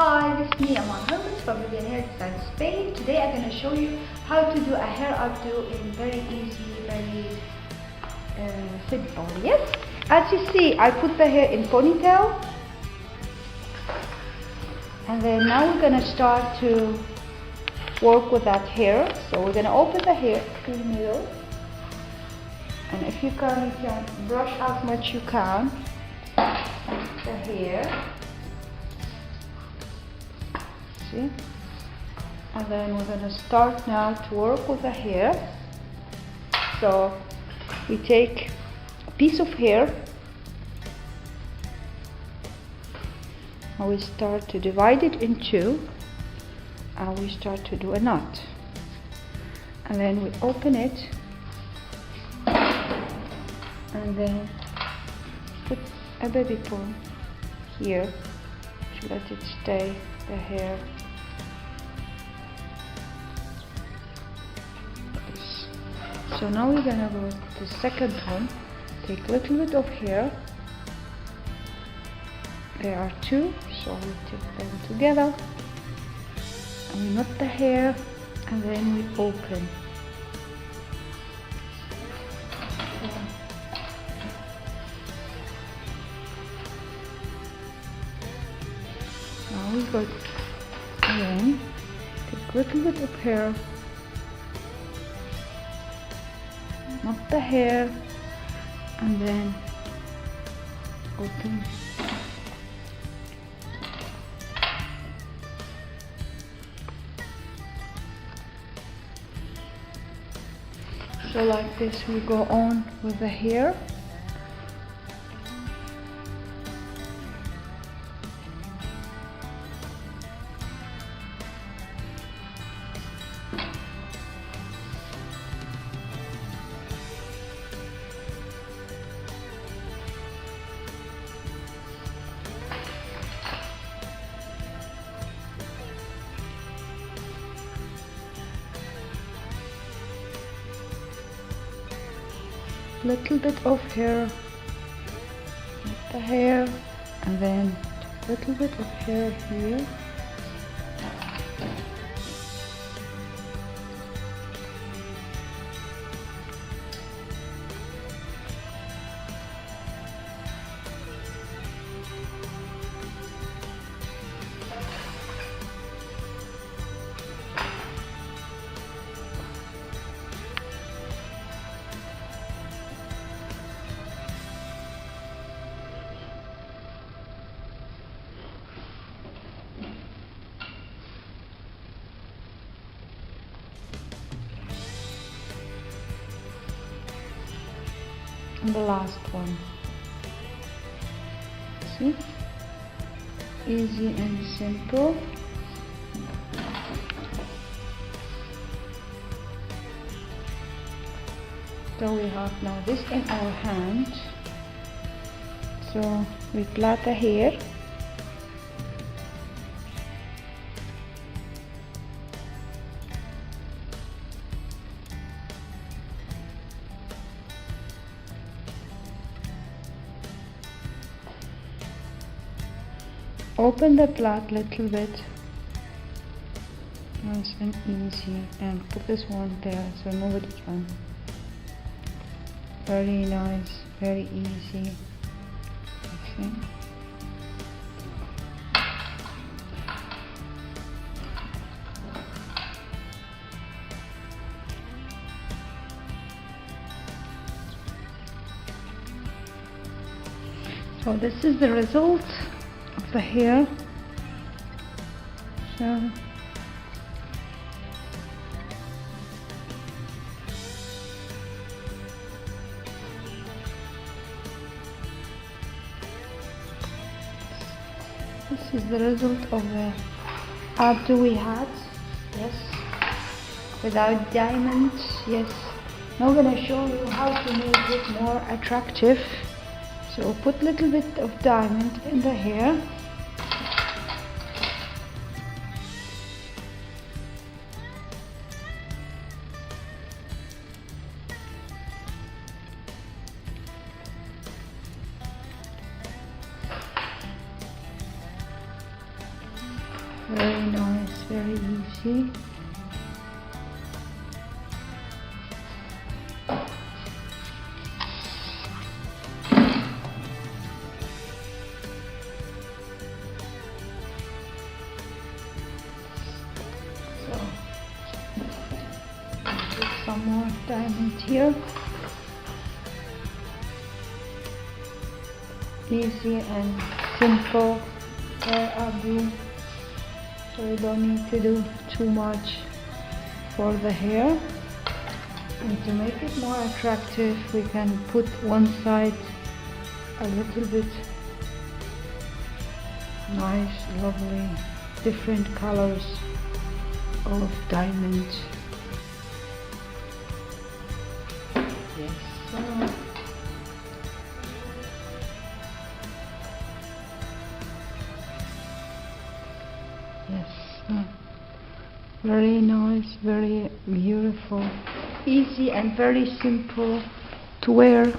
Hi, this is me, Aman Hermits from Indian Hairstyle Spain. Today I'm going to show you how to do a hair updo in very easy, very simple. Yes? As you see, I put the hair in ponytail. And then now we're going to start to work with that hair. So we're going to open the hair through the middle. And if you can brush as much you can the hair. See? And then we're going to start now to work with the hair. So we take a piece of hair and we start to divide it in two, and we start to do a knot, and then we open it and then put a baby comb here to let it stay the hair. So now we're gonna go to the second one. Take a little bit of hair. There are two, so we take them together and we knot the hair, and then we open. Now we go again, take a little bit of hair, knot the hair, and then open. So like this we go on with the hair. Little bit of hair, knot the hair, and then little bit of hair here. And the last one. See? Easy and simple. So we have now this in our hand. So we plait the hair. Open the plait little bit, nice and easy, and put this one there, so nobody can. Very nice, very easy. Okay. So this is the result of the hair. So this is the result of the updo we had. Yes, without diamonds. Yes, now I'm gonna show you how to make it more attractive. So put a little bit of diamond in the hair. Very nice, very easy. So, put some more diamond here. Easy and simple hair updo, so you don't need to do too much for the hair. And to make it more attractive, we can put one side a little bit nice, lovely, different colors of diamond. Yes, sir. Yes, sir. Very nice, very beautiful, easy and very simple to wear.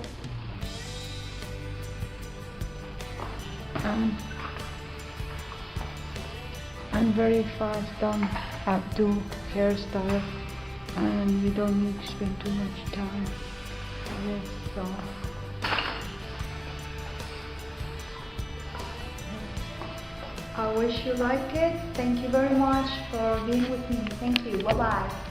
And very fast done updo hairstyle, and we don't need to spend too much time. Yes, so I wish you like it. Thank you very much for being with me. Thank you. Bye bye.